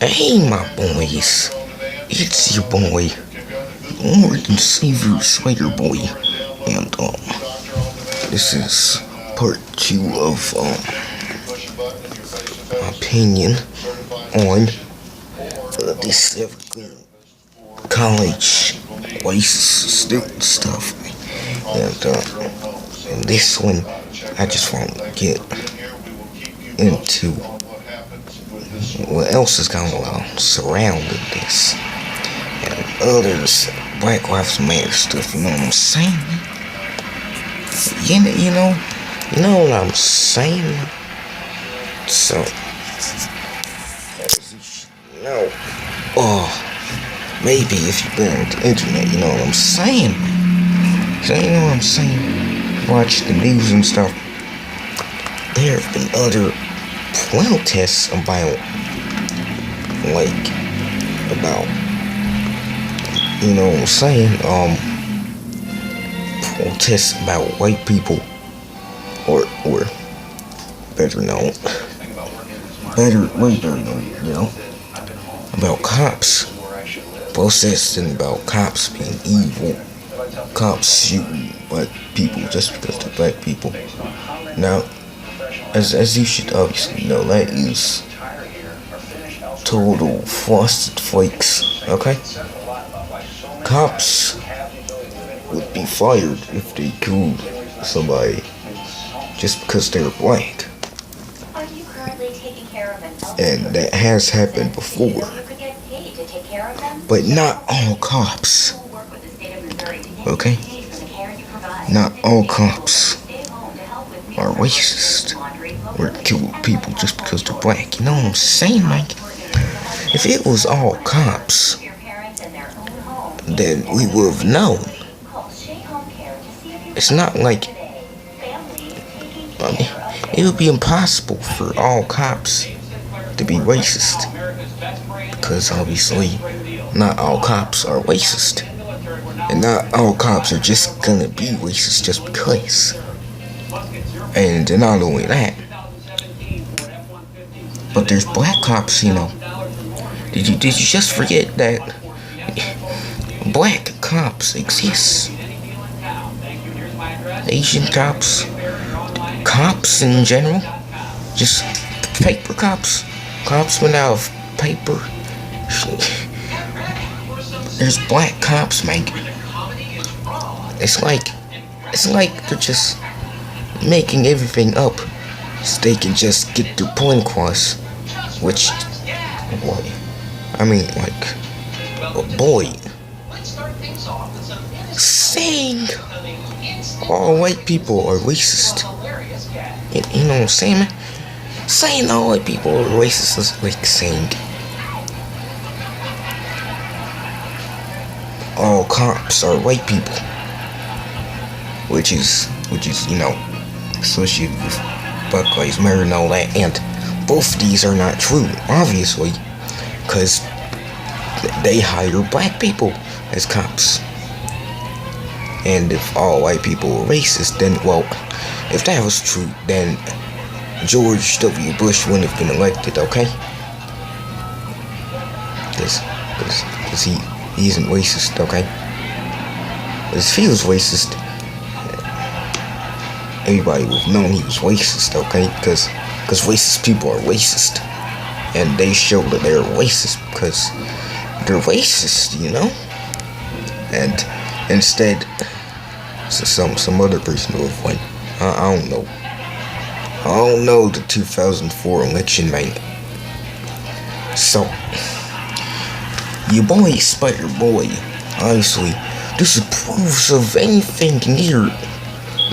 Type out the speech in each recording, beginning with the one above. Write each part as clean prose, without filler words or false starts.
Hey, my boys, it's your boy, Lord and Savior SpiderBOI, and this is part 2 of opinion on this evergreen college license student stuff, and in this one, I just want to get into what else is going on surrounding this and others Black Lives Matter stuff, you know what I'm saying? You know what I'm saying? So, as you should know, maybe if you've been on the internet, you know what I'm saying? So, you know what I'm saying? Watch the news and stuff. There have been other protests about, you know what I'm saying, protests about white people, or better known, way better known, you know, about cops, protesting about cops being evil, cops shooting black people just because they're black people. Now, as you should obviously know, that is total frosted flakes, okay? Cops would be fired if they killed somebody just because they're black. And that has happened before. But not all cops. Okay? Not all cops are racist or kill people just because they're black. You know what I'm saying, Mike? If it was all cops, then we would have known. It's not like, it would be impossible for all cops to be racist, because obviously not all cops are racist, and not all cops are just gonna be racist just because. And not only that, but there's black cops, you know. Did you just forget that black cops exist? Asian cops, cops in general, just paper cops, cops without paper. There's black cops, man. It's like they're just making everything up so they can just get their point across, which, boy, saying all white people are racist, you know what I'm saying, man? Saying all white people are racist is like saying all cops are white people, which is, you know, associated with Black Lives Matter and all that, and both of these are not true, obviously, because they hire black people as cops. And if all white people were racist, then, well, if that was true, then George W. Bush wouldn't have been elected, okay? Because he isn't racist, okay? Because if he was racist, everybody would have known he was racist, okay? Because racist people are racist, and they show that they're racist because they're racist, you know? And instead, some other person would have won. I don't know. I don't know the 2004 election, man. So, your boy SpiderBOI obviously disapproves of anything near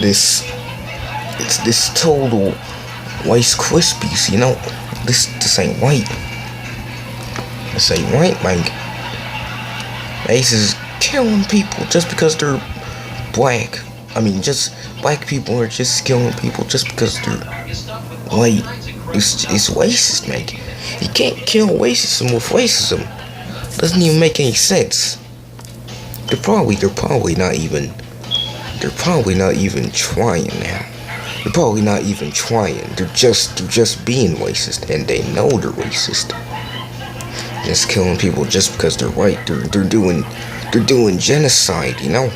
this total Rice Krispies, you know? This ain't white. This ain't white, man. This is killing people just because they're black. I mean, just black people are just killing people just because they're white. It's racist, man. You can't kill racism with racism. Doesn't even make any sense. They're probably not even trying now. They're probably not even trying. They're just being racist, and they know they're racist. just killing people just because they're white. They're doing genocide, you know.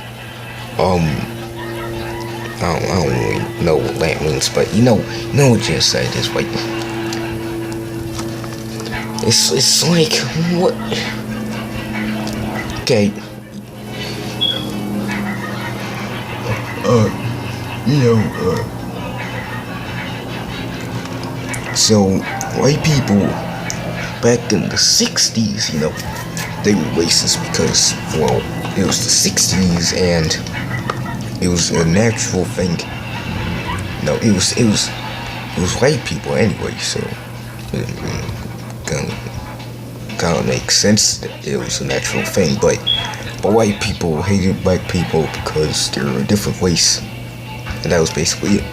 I don't really know what that means, but you know what genocide is, right? It's like what? Okay. So white people back in the 60s, you know, they were racist because, well, it was the 60s and it was a natural thing. No, it was white people anyway, so it kind of makes sense that it was a natural thing. But white people hated black people because they were a different race, and that was basically it.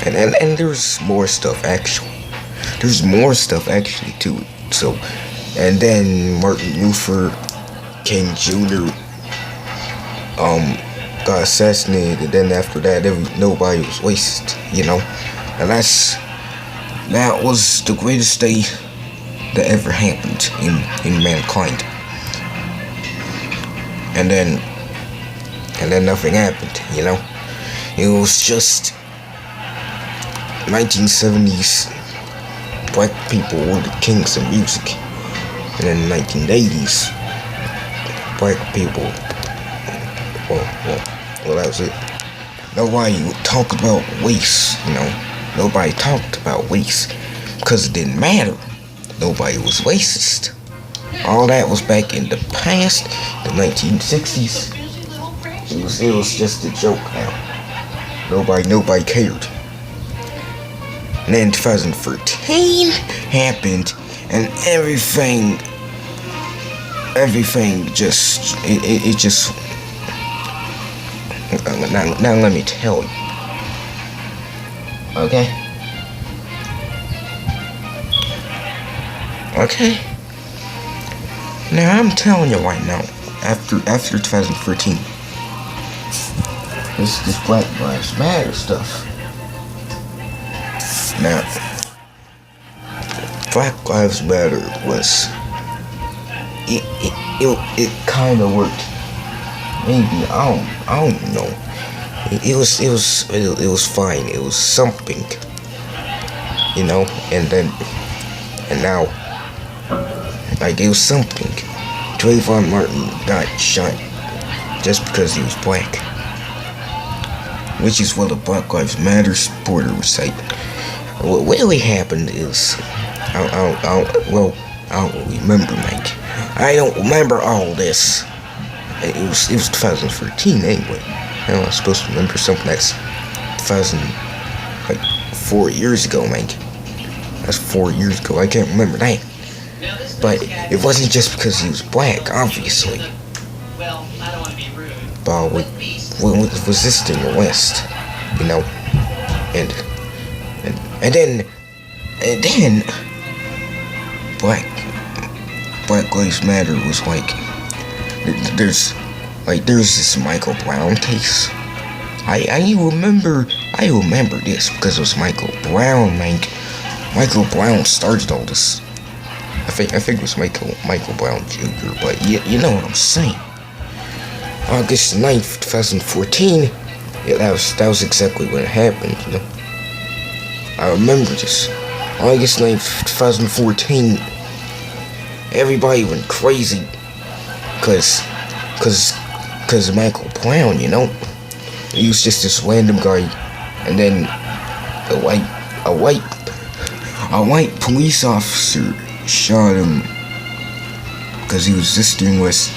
And there's more stuff actually. There's more stuff actually to it. So, and then Martin Luther King Jr. Got assassinated, and then after that, nobody was racist, you know. And that was the greatest day that ever happened in mankind. And then nothing happened, you know. It was just 1970s. Black people were the kings of music, and in the 1980s, black people. Well, that was it. Nobody talked about race, you know. Nobody talked about race because it didn't matter. Nobody was racist. All that was back in the past, the 1960s. It was just a joke now. Nobody cared. And then 2013 happened, and everything just it just. Now let me tell you. Okay. Now I'm telling you right now. After 2013, this Black Lives Matter stuff. Now, Black Lives Matter was it kind of worked. Maybe I don't know. It was fine. It was something, you know. And now, like, it was something. Trayvon Martin got shot just because he was black, which is what the Black Lives Matter supporter was saying. What really happened is, I don't remember, Mike. I don't remember all this. It was 2013 anyway. I was supposed to remember something that's 4 years ago, Mike. That's 4 years ago. I can't remember that. But it wasn't just because he was black, obviously. Well, I don't want to be rude. But with resisting the West, you know, and then Black Lives Matter was like, there's this Michael Brown case. I remember this because it was Michael Brown, man. Michael Brown started all this. I think it was Michael Brown Jr., but you know what I'm saying. August 9th, 2014, yeah, that was exactly when it happened, you know. I remember this. August 9th, 2014, everybody went crazy cause of Michael Brown, you know. He was just this random guy, and then a white police officer shot him because he was resisting West.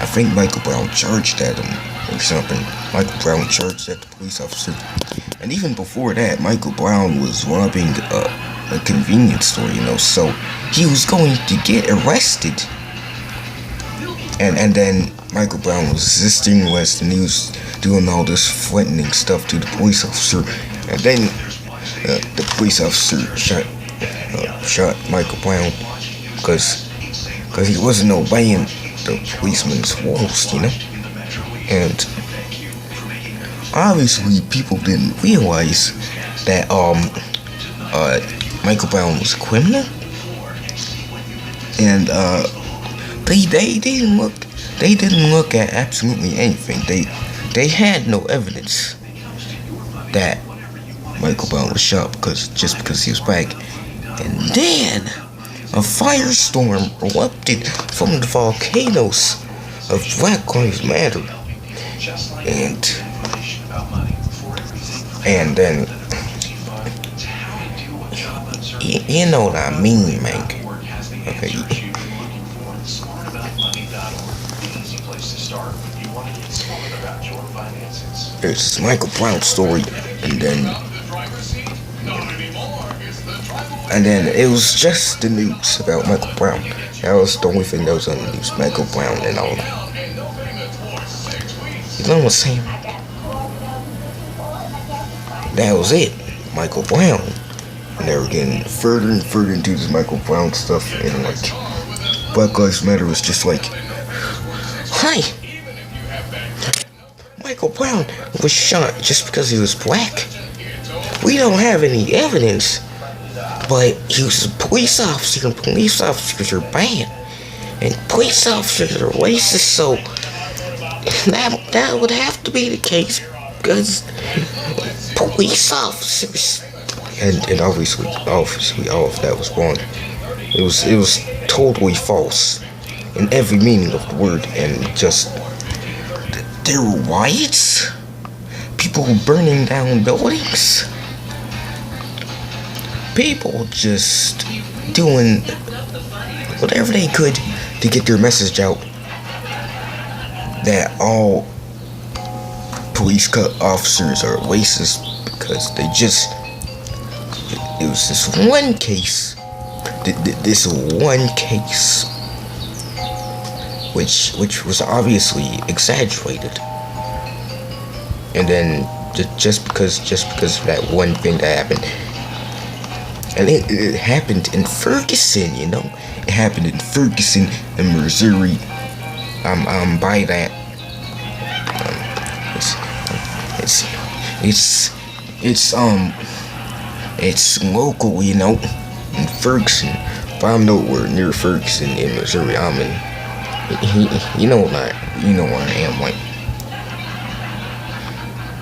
I think Michael Brown charged at him or something. Michael Brown charged at the police officer. And even before that, Michael Brown was robbing a convenience store, you know, so he was going to get arrested. And then Michael Brown was resisting West, and he was doing all this threatening stuff to the police officer. And then the police officer shot Michael Brown because he wasn't obeying the policeman's rules, you know. And obviously people didn't realize that Michael Brown was a criminal. and they didn't look at absolutely anything. They had no evidence that Michael Brown was shot just because he was black. And then a firestorm erupted from the volcanoes of Black Lives Matter. And then you know what I mean, man. Okay. There's this Michael Brown story, and then it was just the news about Michael Brown. That was the only thing that was on the news, Michael Brown and all that. You know what I'm saying? That was it, Michael Brown. And they were getting further and further into this Michael Brown stuff, and like Black Lives Matter was just like, hi, Michael Brown was shot just because he was black. We don't have any evidence, but he was a police officer, and police officers are bad, and police officers are racist, so that would have to be the case, because police officers, and obviously all of that was wrong. It was totally false in every meaning of the word, and just there were riots, people burning down buildings, people just doing whatever they could to get their message out that all police officers are racist, because it was this one case, which was obviously exaggerated, and then just because of that one thing that happened, and it happened in Ferguson, you know, it happened in Ferguson, in Missouri. I'm by that. It's local, you know, in Ferguson. But I'm nowhere near Ferguson in Missouri. I'm in, you know where I am, like,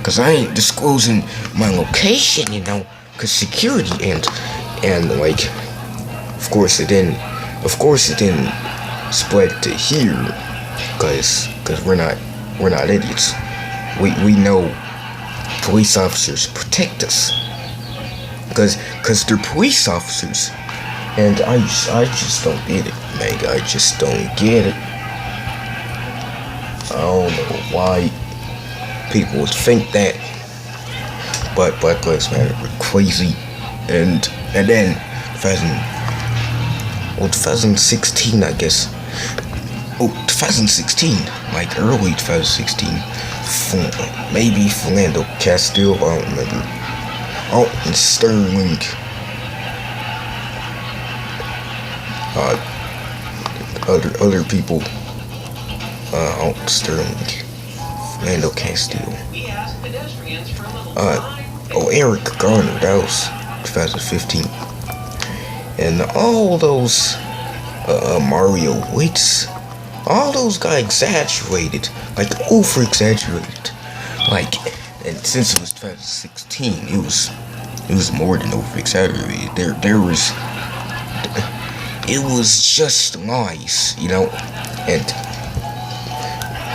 cause I ain't disclosing my location, you know, cause security and like, of course it didn't spread to here, cause we're not idiots. We know police officers protect us, cause they're police officers, and I just don't get it, man. I just don't get it. I don't know why people would think that, but Black Lives Matter were crazy, and then 2016, I guess. 2016, like early 2016, maybe Philando Castile, I don't remember. And Sterling, other people, Sterling, Philando Castile, Eric Garner, that was 2015, and all those, Mario Witz, all those got exaggerated, like over exaggerated, like, and since it was 2016, it was more than over exaggerated. It was just lies, you know, and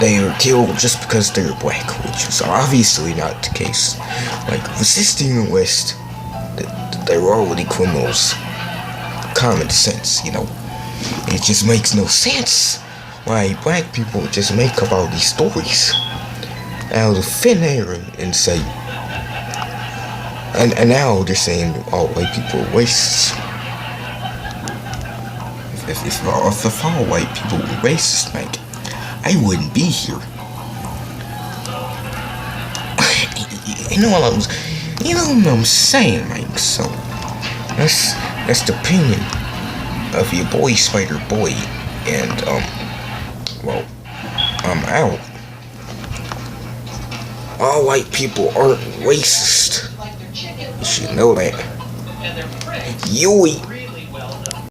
they were killed just because they were black, which was obviously not the case. Like, resisting arrest, they were already criminals. Common sense, you know. It just makes no sense why black people just make up all these stories out of thin air and say, and now they're saying all white people are racist. If all white people were racist, like, I wouldn't be here. You know what I'm saying, Mike? So that's the opinion of your boy SpiderBOI, and well, I'm out. All white people aren't racist. You should know that. Yui.